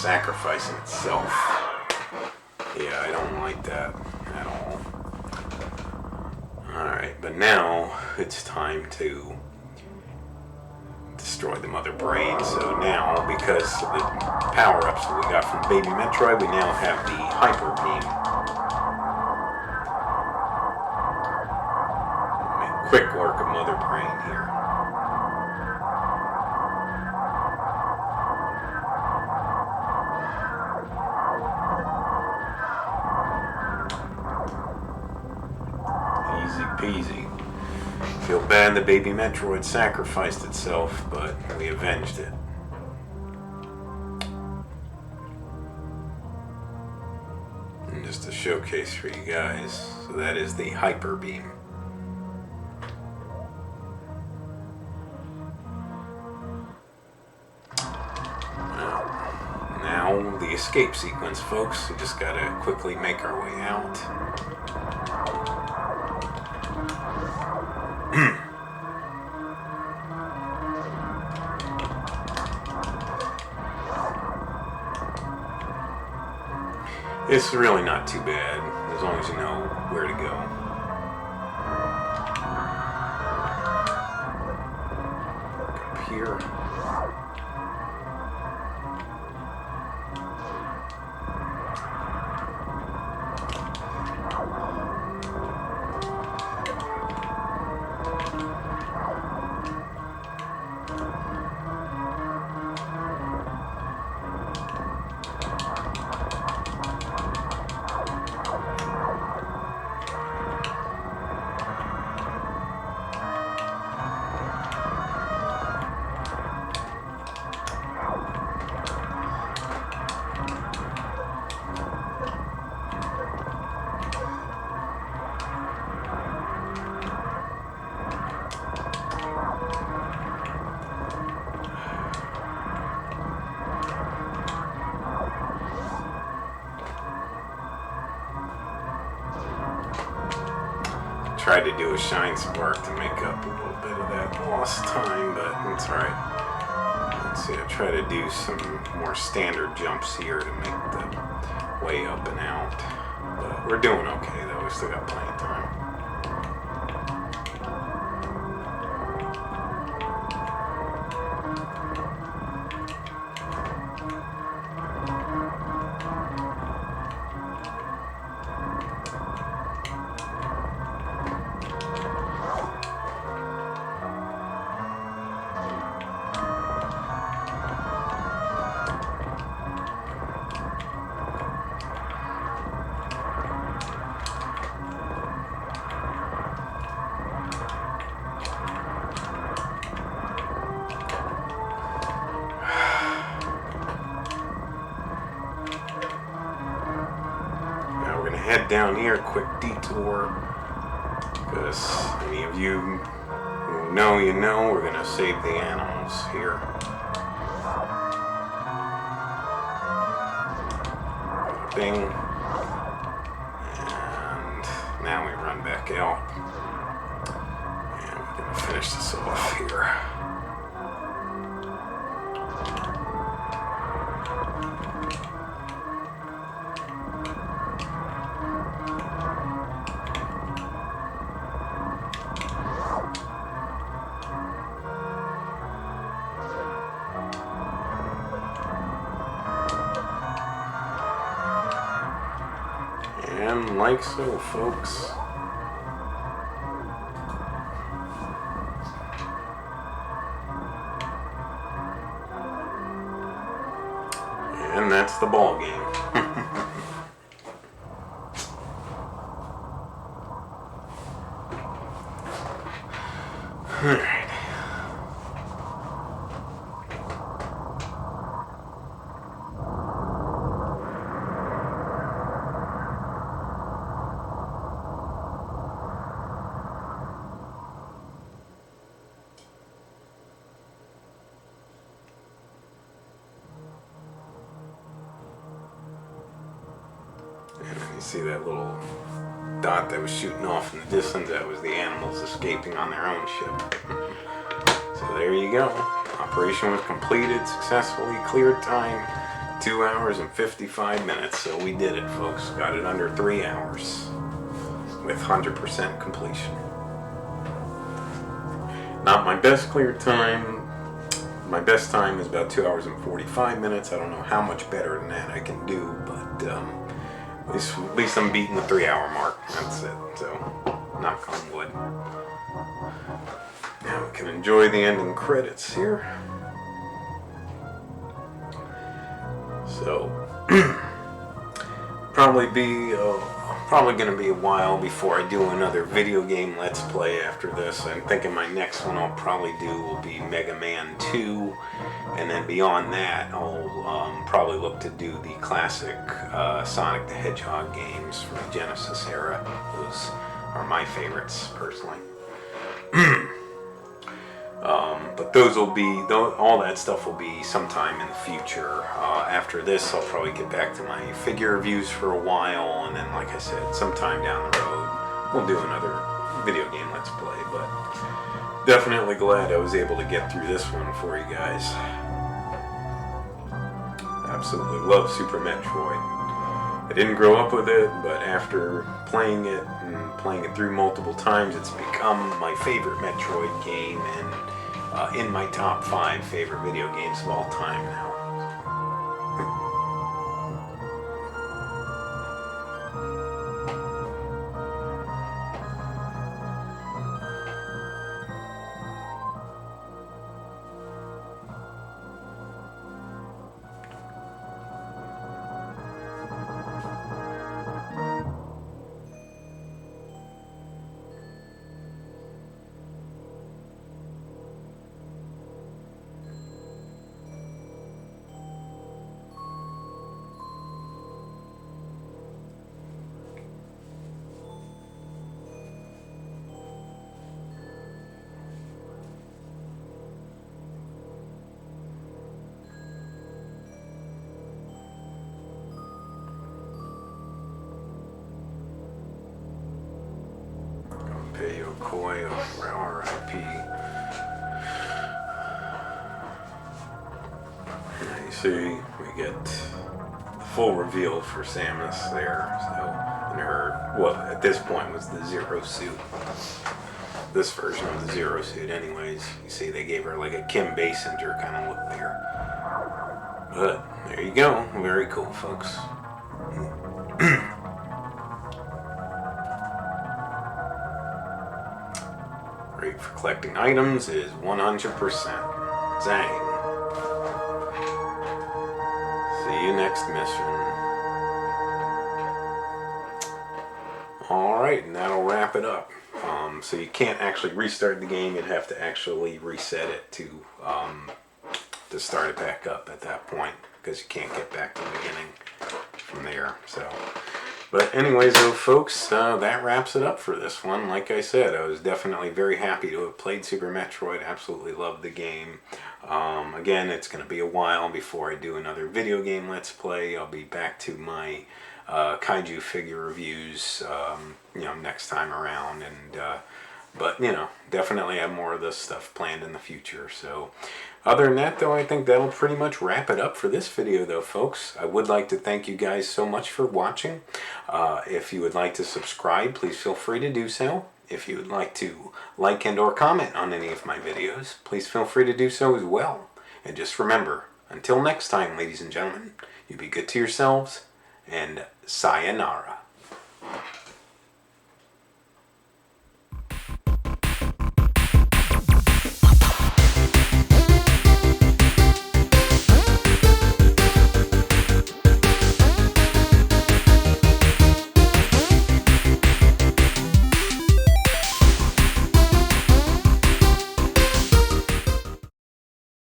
sacrificing itself. Yeah, I don't like that at all. Alright, but now it's time to destroy the Mother Brain. So now, because of the power-ups that we got from Baby Metroid, we now have the Hyper Beam. Make quick work of Mother Brain here. Easy peasy. Feel bad the baby Metroid sacrificed itself, but we avenged it. And just a showcase for you guys. So that is the Hyper Beam. Now the escape sequence, folks. We just gotta quickly make our way out. It's really not too bad, as long as you know where to go. Up here. Tried to do a shine spark to make up a little bit of that lost time, but it's alright. Let's see, I try to do some more standard jumps here to make the way up and out. But we're doing okay though, we still got plenty of time. head down here, quick detour, because any of you who know, you know, we're going to save the animals here. Bing. And now we run back out. And we're going to finish this off here. And like so, folks. And that's the ball game. All right. And you see that little dot that was shooting off in the distance? That was the animals escaping on their own ship. So there you go. Operation was completed successfully. Cleared time 2 hours and 55 minutes. So we did it, folks. Got it under 3 hours with 100% completion. Not my best cleared time. My best time is about 2 hours and 45 minutes. I don't know how much better than that I can do, but at least I'm beating the 3 hour mark. That's it. So, knock on wood. Now we can enjoy the ending credits here. So, probably going to be a while before I do another video game Let's Play after this. I'm thinking my next one I'll probably do will be Mega Man 2, and then beyond that I'll probably look to do the classic Sonic the Hedgehog games from the Genesis era. Those are my favorites personally. But those will be, all that stuff will be sometime in the future. After this, I'll probably get back to my figure reviews for a while, and then, like I said, sometime down the road, we'll do another video game Let's Play. But definitely glad I was able to get through this one for you guys. Absolutely love Super Metroid. I didn't grow up with it, but after playing it and playing it through multiple times, it's become my favorite Metroid game, and in my top 5 favorite video games of all time now. Koi or R.I.P. You see, we get the full reveal for Samus there. So, and her, well, at this point was the Zero suit. This version of the Zero suit, anyways. You see, they gave her like a Kim Basinger kind of look there. But there you go. Very cool, folks. Rate for collecting items is 100%. Zang. See you next mission. Alright, and that'll wrap it up. So you can't actually restart the game, you'd have to actually reset it to start it back up at that point, because you can't get back to the beginning from there. So But anyways, though, folks, that wraps it up for this one. Like I said, I was definitely very happy to have played Super Metroid. Absolutely loved the game. Again, it's going to be a while before I do another video game Let's Play. I'll be back to my kaiju figure reviews, next time around. But, definitely have more of this stuff planned in the future. So, other than that, though, I think that'll pretty much wrap it up for this video, though, folks. I would like to thank you guys so much for watching. If you would like to subscribe, please feel free to do so. If you would like to like and or comment on any of my videos, please feel free to do so as well. And just remember, until next time, ladies and gentlemen, you be good to yourselves, and sayonara.